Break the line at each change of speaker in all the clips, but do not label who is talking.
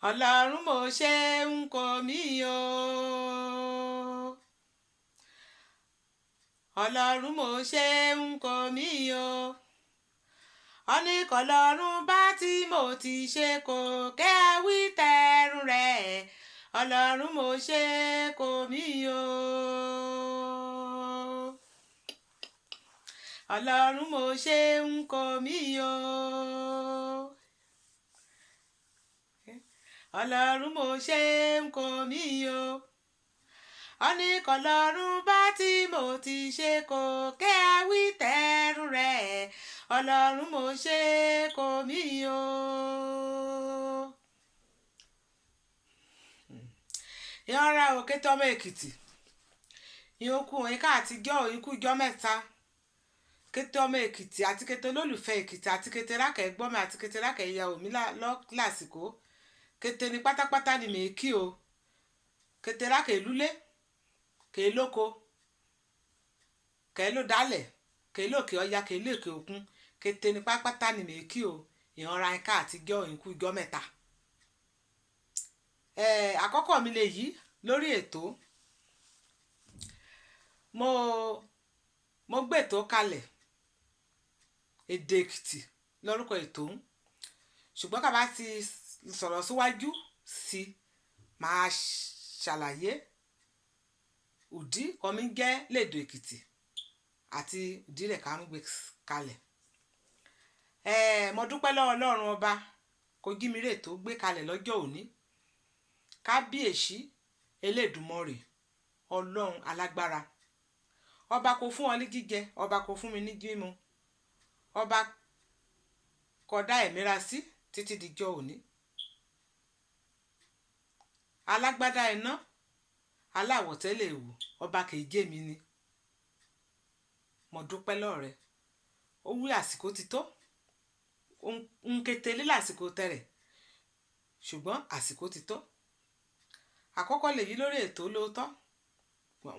Ọlọ́run mo ṣe ń kó mi o. Ọlọ́run mo ṣe ń kó mi o. Ọní kọlọ́run bá tí mo ti ṣe kó kẹ́ wí tẹrun rẹ̀. Ọlọ́run mo ṣe kó mi o. Ọlọ́run mo ṣe ń kó mi o. Ọlọ́run mo ṣe ń kó mi o. Ọní kọlọ́run bá tí mo ti ṣe kó kẹ́ wí tẹrun rẹ̀. Ọlọ́run mo ṣe kó mi o. Ìyanra o kété ọmọ Èkìtì ìyókù òyìn ká àtijọ́ òyìnkú ìjọ mẹ́ta kété ọmọ Èkìtì àti kété olólùfẹ́ Èkìtì àti kété rákẹ́ ẹ̀gbọ́n mi àti kété rákẹ́ ìyàwó mi lásìkò kété ní pátápátá ni mi kí o kété rákẹ́ ìlúlé kèé lóko kèé ló dálẹ̀ kèé lókè ọya kèé lókè òkun kété ní pátápátá ni mi kí o ìyanra ká àtijọ́ òyìnkú ìjọ mẹ́ta. Àkọ́kọ́ mi lè yí lórí ètò mo gbé ètò kalẹ̀ Èdè Èkìtì lórúkọ ètò ń ṣùgbọ́n ká bá ti sọ̀rọ̀ síwájú sí máa ṣàlàyé ìdí kan mi jẹ́ lédè Èkìtì àti ìdí rẹ̀ ká ń gbé kalẹ̀. Mo dúpẹ́ lọ́wọ́ Ọlọ́run ọba kò jí mi rè tó gbé kalẹ̀ lọ́jọ́ òní kábíyèsí Elédùmarè Ọlọ́run alágbára ọba kò fún ọ ní jíjẹ ọba kò fún mi ní mímu ọba kódà ẹ̀míra sí títí dijọ́ òní alágbádá iná aláwọ̀tẹ́lẹ̀ èwù ọba kèje mi ni mo dúpẹ́ lọ́wọ́ rẹ ó wí àsìkò ti tó ń kété lílà àsìkò tẹ̀rẹ̀ ṣùgbọ́n àsìkò ti tó àkọ́kọ́ lèyí lórí ètò lóòótọ́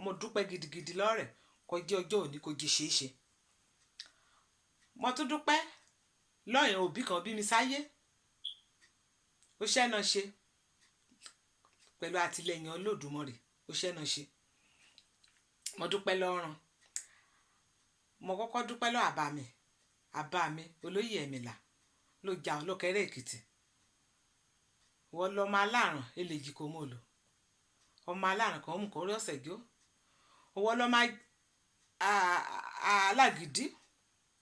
mo dúpẹ́ gidigidi lọ́rẹ̀ kó jẹ́ ọjọ́ òní kó jí ṣeéṣe mo tún dúpẹ́ lọ́yìn òbí kan bí mi sáyé ó ṣẹ́nà ṣe pẹ̀lú àtìlẹ́yìn Olódùmarè ó ṣẹ́nà ṣe mo dúpẹ́ lọ́rùn mo kọ́kọ́ dúpẹ́ lọ́ àbá mi olóyè Ẹ̀mìlà ló jà olókèrè Èkìtì wọ́n lọ́ máa láàrùn eléjì kò mọ̀ lò ọmọ aláàrùn kan mú kó rí ọ̀sẹ̀ jó owó lọ́ máa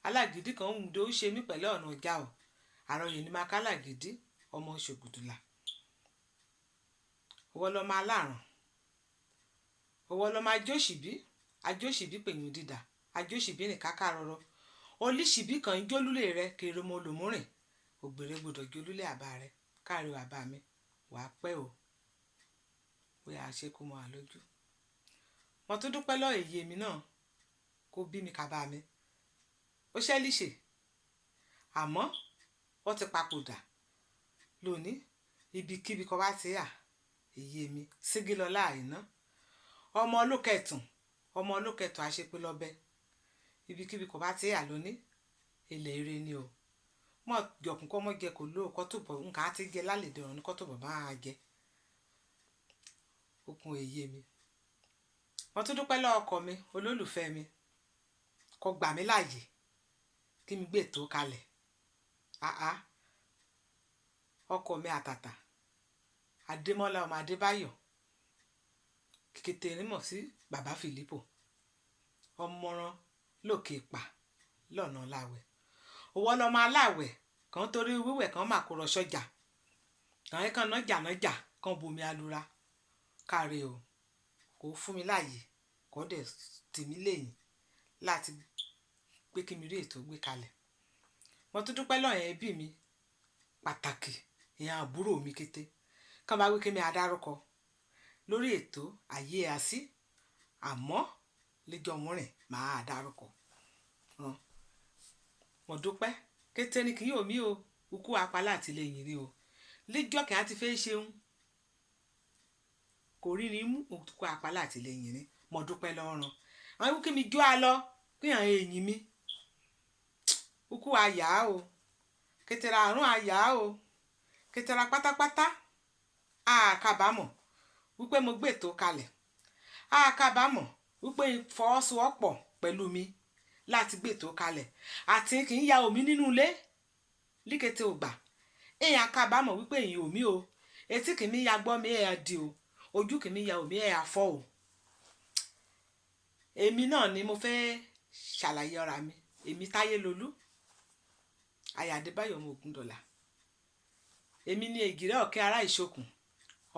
alágídí kan ń do ṣe mí pẹ̀lú ọ̀nà ọjà ọ̀ àròyìn ni máa ká alágídí ọmọ ṣògùdùlà owó lọ́ máa láàrùn owó lọ́ máa ajóṣìbí pèyìn dídà ajóṣìbí ní káká rọrọ olíṣìbí kan ń jólúlé rẹ kéré mo lòmúrìn ògbèrè gbọdọ̀ jólúlé àbá rẹ káàrí àbá mi wàá pẹ́ o bóyá a ṣe kó mọ́ àlójú mo tún dúpẹ́ lọ́ èyí mi náà kó bí mi kábà mi ó ṣẹ́líṣe àmọ́ ó ti papòdà lónìí ibikíbi kó bá ti yà èyí mi Sígílọlá Àìná ọmọ olókẹtùn àṣepé lọ́bẹ̀ ibikíbi kó bá ti yà lónìí ilẹ̀ ire ni o mọ̀ jọ̀kún kọ́ mọ́ jẹ kò lóò kọ́ tó bọ̀ nǹkan á ti jẹ lálẹ́dẹ̀ ọ̀run kọ́ tó bọ̀ máa jẹ okun èyí mi mo tún dúpẹ́ lọ́wọ́ ọkọ mi olólùfẹ́ mi kó gbà mí láàyè kí mi gbé ètò kalẹ̀ ọkọ mi àtàtà Adémọ́lá ọmọ Adébáyọ̀ kété nímọ̀ sí bàbá Fìlípò ọmọràn lókè pa lọ́nà láwẹ̀ owó lọ́mọ aláwẹ̀ kan torí wíwẹ̀ kan mà kó rọ sọ́jà kan kan nájà kan bomi alura káre o kò fún mi láàyè kò dẹ̀ tì mí lẹ́yìn láti pé kí mi rí ètò gbé kalẹ̀ mo tún dúpẹ́ lọ́yìn ẹbí mi pàtàkì ìyẹn àbúrò mi kété kán bá wí kí mi adárúkọ lórí ètò ayé así àmọ́ lẹ́jọ́ múrìn máa dárúkọ mo dúpẹ́ kété ní kí yóò mí o ukú apalá àtìlẹ́yìn rí o lẹ́jọ́ kí á ti fẹ́ ṣeun kò rí ni mú ukú apalá àtìlẹ́yìn rí mo dúpẹ́ lọ́rùn àwọn ikú kí mi jó a lọ kí hàn èyìn mi ukú àyà o kété ra àrùn àyà o kété ra pátápátá a kábàámọ̀ wípé mo gbé ètò kalẹ̀, a kábàámọ̀ wípé fọwọ́sowọ́pọ̀ pẹ̀lú mi láti gbé ètò kalẹ̀ àti kì í ya omi nínú ilé líkété ògbà èèyàn kábàámọ̀ wípé èyàn omi o etí kì í ya gbọ́ mi ẹ̀yà di o ojú kì í ya omi ẹ̀yà fọ́ o. Èmi náà ni mo fẹ́ ṣàlàyé ọ̀rọ̀ mi, èmi Táyélolú aya Adébáyọ̀ ọmọ Ògúndọ̀là. Èmi ni ègìrẹ́ ọ̀kẹ́ ará Ìṣokùn,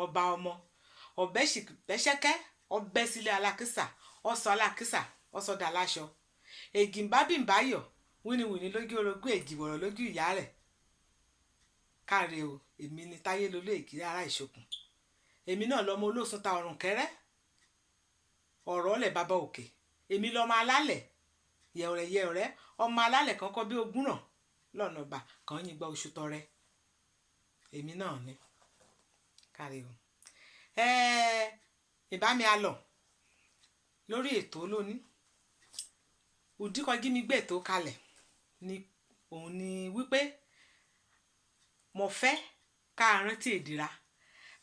ọba ọmọ ọ̀bẹ ṣẹ̀kẹ́ ọbẹ̀ sílẹ̀ alákísà ọ̀sọ alákísà ọ̀sọ̀dà aláṣọ ègìmbábìmbáyọ̀ wíníwíní lójú orogún èjìwọ̀rọ̀ lójú ìyá rẹ̀. Káre o, èmi ni Táyélolú ègìrẹ́ ará Ìṣokùn. Èmi náà lọmọ olóòsùn ta ọ̀rùn kẹ́rẹ́ ọ̀rọ̀ ọ̀lẹ̀ bàbá òkè. Èmi lọmọ alálẹ̀ yẹ̀ọ̀rẹ̀ ọmọ alálẹ̀ kankan bí ogún ràn lọ́nà ọba kan yín gba oṣù tọrẹ. Èmi náà ni. Káre o. Ìbámi alọ̀ lórí ètò lónìí òdìkọjí mi gbé ètò kalẹ̀ ni òun ni wípé mo fẹ́ ká rántí èdè ra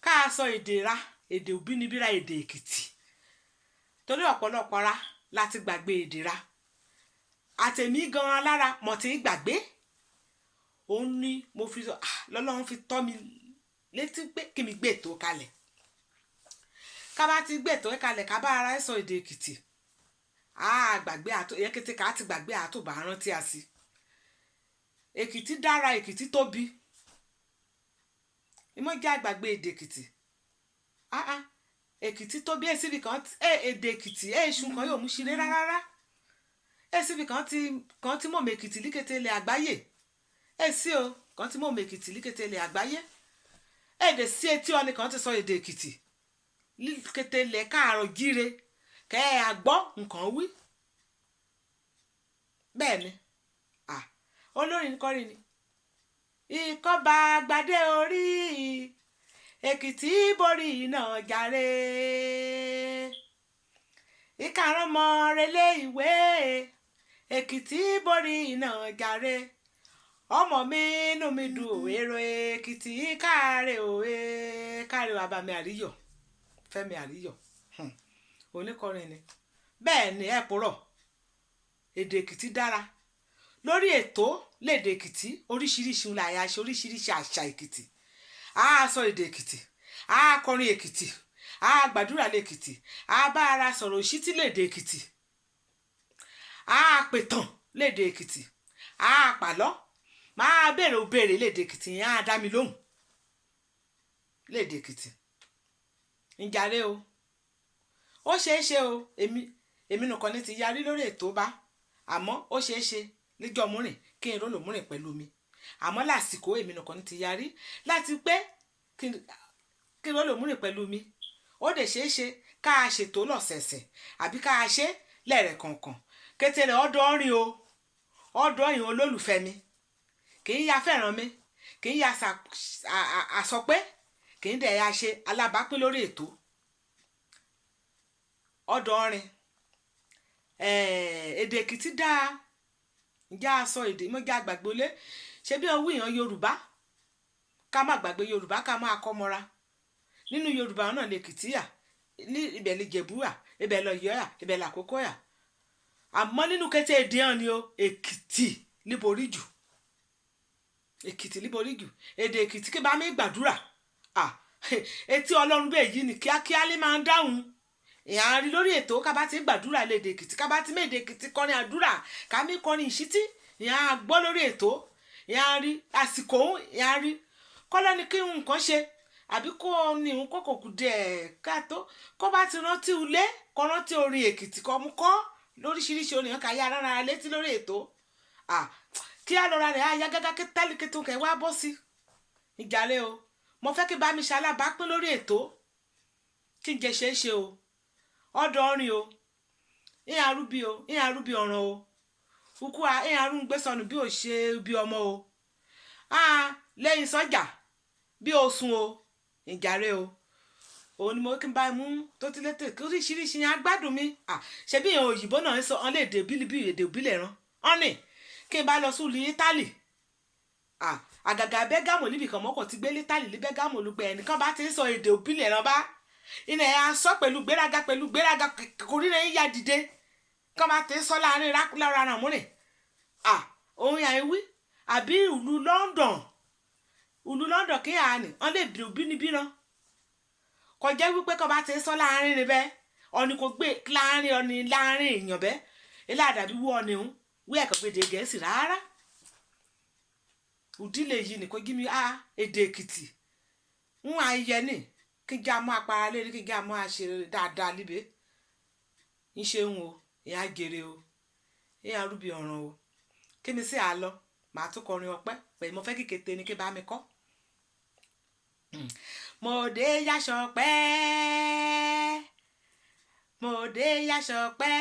ká sọ èdè ra èdè òbínibíra èdè Èkìtì torí ọ̀pọ̀lọpọ̀ ra láti gbàgbé èdè ra àtẹ̀mí gan alára mo ti gbàgbé. Òun ni mo fi lọ́lọ́run fi tọ́ mi létí pé kí mi gbé ètò kalẹ̀ ká bá ti gbé ètò kalẹ̀ ká bá ara ẹ̀ sọ èdè Èkìtì gbàgbé kété ká ti gbàgbé àtòbà rántí a sí. Èkìtì dára, Èkìtì tóbi ìmọ̀ jẹ́ àgbàgbé èdè Èkìtì Èkìtì tóbi èsìbì kan èdè Èkìtì èṣù kan yóò mú ṣeré rárá èsìbì kan tí mọ̀ mẹ́kìtì líkété ilẹ̀ àgbáyé èsì o kan tí mọ̀ mẹ́kìtì líkété ilẹ̀ àgbáyé èdè sí etí ọ̀nì kan ti sọ èdè Èkìtì líkété ilẹ̀ káàárọ̀ jíire kẹ́ ẹ àgbọ́ nǹkan wí bẹ́ẹ̀ ni olórin kọrin ni ìkọ́ba gbadé orí Èkìtì borí náà jàre ìkàrọ̀mọ relé ìwé Èkìtì borí náà jàre ọmọ mi inú mi dùn èrò Èkìtì káre òwe káre Àbàmì Àríyọ̀ Fẹ́mi Àríyọ̀ oníkọrin ni bẹ́ẹ̀ ni ẹ purọ́ èdè Èkìtì dára lórí ètò lédè Èkìtì oríṣiríṣi ńlá àyàṣe oríṣiríṣi àṣà Èkìtì sọ èdè Èkìtì kọrin Èkìtì gbàdúrà lèkìtì bá ara sọ̀rọ̀ òṣìtì lédè Èkìtì pètàn lédè Èkìtì pàlọ́ máa béèrè òbéèrè lédè Èkìtì yẹn dá mi lóhùn lédè Èkìtì ìjàre o ó ṣeé ṣe o èmi nìkan ní ti yarí lórí ètò bá àmọ́ ó ṣeé ṣe lẹ́jọ́ múrìn kí n rólò múrìn pẹ̀lú mi àmọ́ lásìkò èmi nìkan ní ti yarí láti pé kí n rólò múrìn pẹ̀lú mi ó dẹ̀ ṣeé ṣe ká a ṣètò lọ́sẹ̀ẹ̀sẹ̀ àbí ká a ṣe lẹ́rẹ̀ kọ̀ọ̀kan kété rẹ̀ ọ̀dọ̀ yìí olólùfẹ́ mi kì í ya fẹ́ràn mi kì í ya àsọpé kì í dẹ̀ ya ṣe alábàápín lórí ètò ọ̀dọ̀ ọ̀rin èdè Èkìtì dáa ǹjẹ́ a sọ èdè mọ́jà àgbàgbé lé ṣé bí wọ́n wí ìyàn Yorùbá ká má gbàgbé Yorùbá ká má kọ́ mọ́ra nínú Yorùbá náà lè Èkìtì yà ní ibẹ̀ lè Jẹ̀bú yà ibẹ̀ lọ Ọ̀yọ́ yà ibẹ̀ l'Àkókò yà àmọ́ nínú kété èdè hàn ni o Èkìtì líborí jù Èkìtì líborí jù èdè Èkìtì kí bá mi gbàdúrà etí Ọlọ́run bẹ́ẹ̀ yìí ni kíákíá lè máa ń dáhùn ìyá rí lórí ètò ká bá ti gbàdúrà lédè Èkìtì ká bá ti méde Èkìtì kọrin àdúrà ká mi kọrin ìṣítí ìyá gbọ́ lórí ètò ìyá rí àsìkò ìyá rí kọ́lọ́ ni kí nǹkan ṣe àbí kó ní òun kókò kù díẹ̀ káàtó kó bá ti rántí ilé kó rántí orin Èkìtì kọ́ mú kọ́ lóríṣiríṣi oníyàn ká yá rárá létí lórí ètò kí á lọ́ra rẹ̀ á yá gágá kí tálíkì tó kẹ́ wá bọ́ sí ìjàre o mo fẹ́ kí bá mi ṣalábàápín lórí ètò kí n jẹ ṣeé ṣe o ọ̀dọ̀ ọ̀rin o ìhàn arúbí ọ̀ràn o ukú ìhàn arún gbé sọnù bí ò ṣe bí ọmọ o lẹ́yìn sọ́jà bí o sùn o ìjàre o òun ni mo kí n bá mú tó ti létè oríṣiríṣi yẹn agbádùn mi ṣe bí ìhàn òyìnbó náà ń sọ ọ́n lè dè bílíbí èdè òbílẹ̀ rán ọ́nì kí n bá lọ sùúlù Ítálì àgàgà bẹ́gàmù níbi kan mọ́kàn ti gbé lítàlì lé bẹ́gàmù ló pé ẹnìkan bá ti ń sọ èdè òbílẹ̀ náà bá iná ẹ̀ á sọ pẹ̀lú gbéraga kò rí náà yá dìde kán bá ti ń sọ láàrin lára náà múlẹ̀ òun yà ń wí àbí ìlú London kí àánì wọ́n lè bìrì òbí níbí náà kọjá wípé kán bá ti ń sọ láàrin rẹ bẹ́ẹ̀ ọ̀nì kò gbé láàrin èèyàn bẹ́ẹ̀ ilé àdàbí wú ọ̀nì ń wí ẹ̀kọ́ gbèdè Gẹ̀ẹ́sì rárá ìdílé yìí ni kò gí mi èdè Èkìtì ń ayẹ ní kí n já mọ́ apara lé kí n já mọ́ àṣẹ dáadáa líbe ń ṣe ń o ìyá gèrè o ìyá rúbi ọ̀ràn o kí mi sí àlọ́ màá tún kọrin ọpẹ́ pẹ̀lú mo fẹ́ kí kété ni kí bá mi kọ́. mo dé yáṣọpẹ́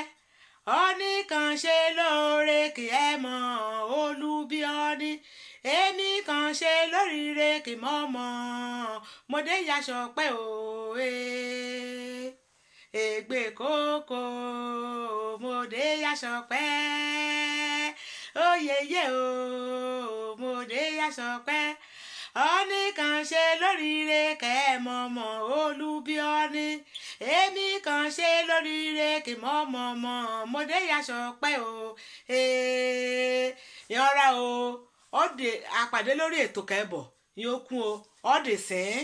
ọ̀nì kan ṣe lóore kì ẹ mọ̀ olúbi ọ̀nì èmi kan ṣe lóríire kì mọ́ mọ́ mo dé yáṣọpẹ́ o ègbè kókó mo dé yáṣọpẹ́ oyeye o mo dé yáṣọpẹ́ ọ̀nì kan ṣe lóríire kẹ́ ẹ mọ̀ mọ́ olúbi ọ̀nì èmi kan ṣe lóríire kì mọ́ mọ́ mọ́ mo dé yáṣọpẹ́ o ìyọra o ọ̀dẹ̀ àpàdé lórí ètò kẹ́bọ̀ yóò kún o ọ̀dẹ̀ sẹ́n.